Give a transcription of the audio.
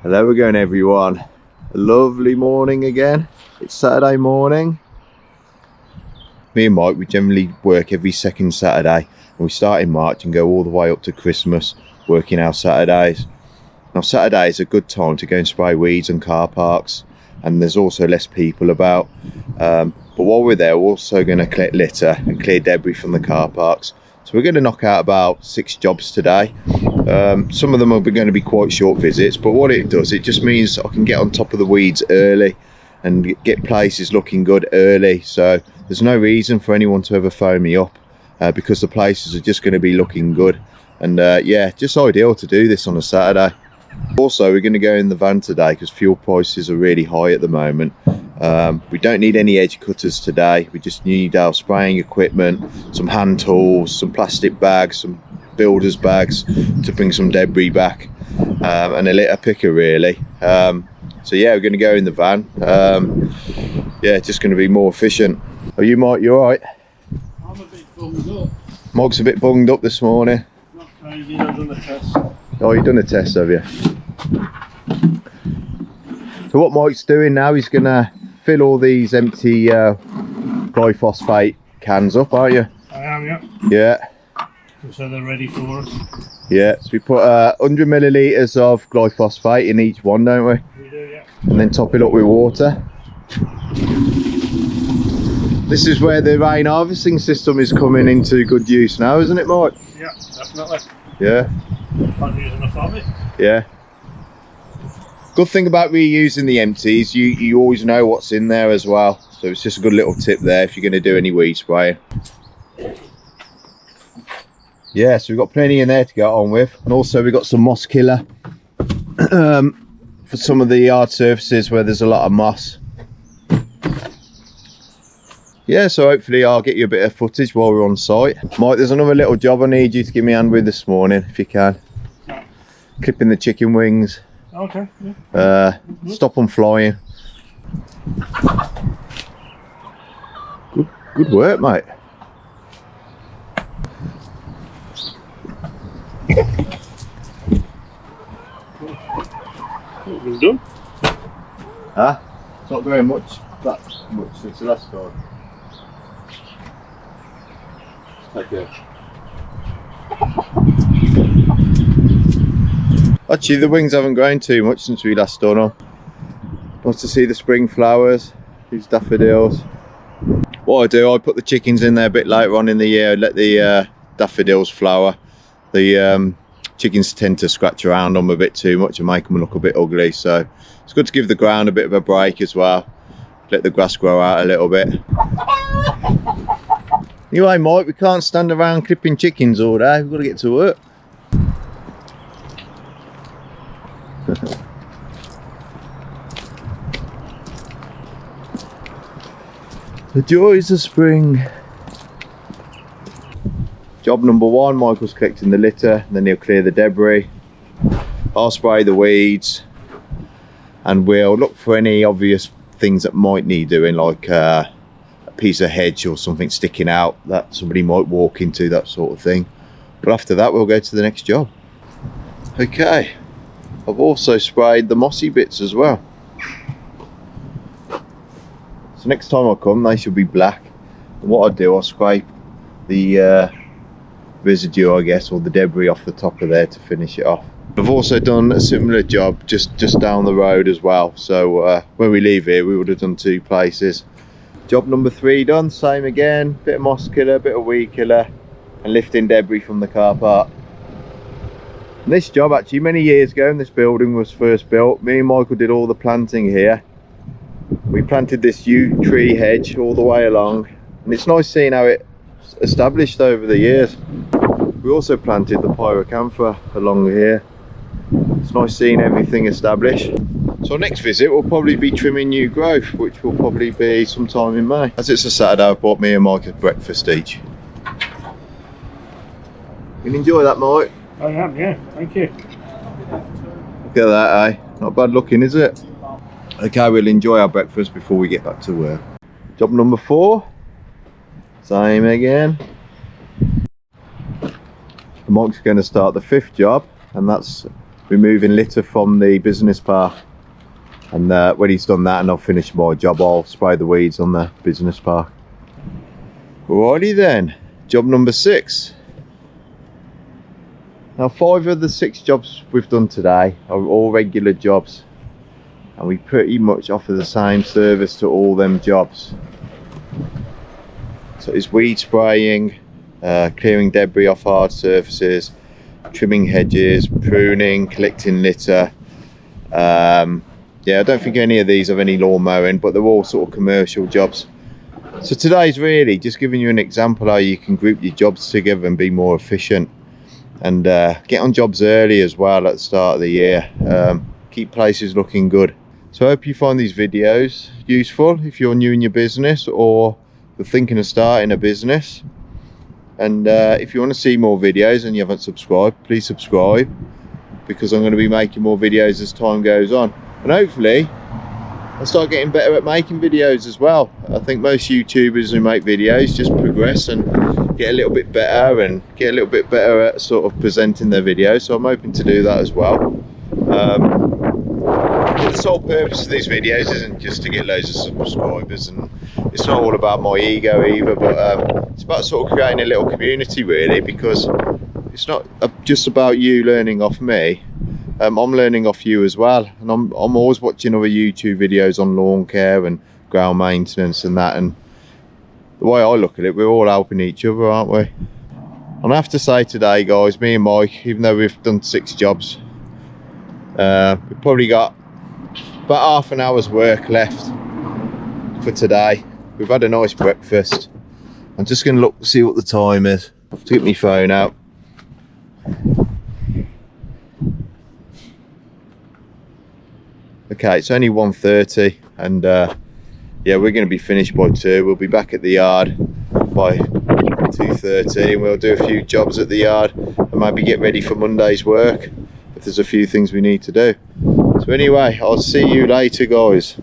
Hello again everyone. A lovely morning again. It's Saturday morning. Me and Mike, we generally work every second Saturday, and we start in March and go all the way up to Christmas working our Saturdays. Now Saturday is a good time to go and spray weeds on car parks, and there's also less people about. But while we're there, we're also going to collect litter and clear debris from the car parks. So we're going to knock out about 6 jobs today. Some of them are going to be quite short visits, but what it does, it just means I can get on top of the weeds early and get places looking good early. So there's no reason for anyone to ever phone me up because the places are just going to be looking good. And yeah, just ideal to do this on a Saturday. Also, we're going to go in the van today because fuel prices are really high at the moment. We don't need any edge cutters today. We just need our spraying equipment, some hand tools, some plastic bags, some builder's bags to bring some debris back, and a litter picker really. So yeah, we're going to go in the van. Yeah, it's just going to be more efficient. Are you, Mike? You alright? I'm a bit bunged up. Mike's a bit bunged up this morning. Not crazy, I've done the test. Oh, you've done a test, have you? So what Mike's doing now, he's going to fill all these empty glyphosate cans up, aren't you? I am, yeah. Yeah. So they're ready for us. Yeah, so we put 100 millilitres of glyphosate in each one, don't we? We do, yeah. And then top it up with water. This is where the rain harvesting system is coming into good use now, isn't it, Mike? Yeah, definitely. Yeah. Can't use enough of it. Yeah. Good thing about reusing the empties, you always know what's in there as well. So it's just a good little tip there if you're going to do any weed spraying. Yeah, so we've got plenty in there to get on with. And also we've got some moss killer for some of the yard surfaces where there's a lot of moss. Yeah, so hopefully I'll get you a bit of footage while we're on site. Mike, there's another little job I need you to give me a hand with this morning, if you can. Yeah. Clipping the chicken wings. Okay, yeah. Stop them flying. Good work, mate. What we've done? Huh? It's not very much, that much since the last time. Okay. Actually, the wings haven't grown too much since we last done them. Nice to see the spring flowers, these daffodils. What I do, I put the chickens in there a bit later on in the year, let the daffodils flower. The chickens tend to scratch around them a bit too much and make them look a bit ugly, so it's good to give the ground a bit of a break as well. Let the grass grow out a little bit. Anyway, Mike, we can't stand around clipping chickens all day. We've got to get to work. The joys of spring. Job number 1, Michael's collecting the litter, then he'll clear the debris. I'll spray the weeds, and we'll look for any obvious things that might need doing, like a piece of hedge or something sticking out that somebody might walk into, that sort of thing. But after that, we'll go to the next job. Okay, I've also sprayed the mossy bits as well. So next time I come, they should be black. And what I do, I'll scrape the residue, I guess, or the debris off the top of there to finish it off. I've also done a similar job just down the road as well. So when we leave here, we would have done 2 places. Job number 3 done, same again, bit of moss killer, bit of weed killer, and lifting debris from the car park. And this job, actually, many years ago when this building was first built, me and Michael did all the planting here. We planted this yew tree hedge all the way along, and it's nice seeing how it established over the years. We also planted the pyracantha along here. It's nice seeing everything established. So next visit will probably be trimming new growth, which will probably be sometime in May. As it's a Saturday, I've bought me and Mike a breakfast each. You can enjoy that, Mike? I am, yeah, thank you. Look at that, eh? Not bad looking, is it? Okay, we'll enjoy our breakfast before we get back to work. Job number 4. Same again. Mike's going to start the 5th job, and that's removing litter from the business park. And when he's done that and I've finished my job, I'll spray the weeds on the business park. Alrighty then, job number 6. Now 5 of the 6 jobs we've done today are all regular jobs, and we pretty much offer the same service to all them jobs. So it's weed spraying, clearing debris off hard surfaces, trimming hedges, pruning, collecting litter. Yeah, I don't think any of these have any lawn mowing, but they're all sort of commercial jobs. So today's really just giving you an example how you can group your jobs together and be more efficient, and get on jobs early as well at the start of the year. Keep places looking good. So I hope you find these videos useful if you're new in your business or you're thinking of starting a business. And if you want to see more videos and you haven't subscribed, please subscribe, because I'm going to be making more videos as time goes on. And hopefully I'll start getting better at making videos as well. I think most YouTubers who make videos just progress and get a little bit better and get a little bit better at sort of presenting their videos. So I'm hoping to do that as well. The sole purpose of these videos isn't just to get loads of subscribers, and it's not all about my ego either, but it's about sort of creating a little community really, because it's not just about you learning off me. I'm learning off you as well, and I'm always watching other YouTube videos on lawn care and ground maintenance and that, and the way I look at it, we're all helping each other, aren't we? And I have to say today, guys, me and Mike, even though we've done 6 jobs, we've probably got about half an hour's work left for today. We've had a nice breakfast. I'm just going to look, see what the time is. I have to get my phone out. Okay, it's only 1:30, and yeah, we're going to be finished by 2. We'll be back at the yard by 2:30, and we'll do a few jobs at the yard and maybe get ready for Monday's work if there's a few things we need to do. So anyway, I'll see you later, guys.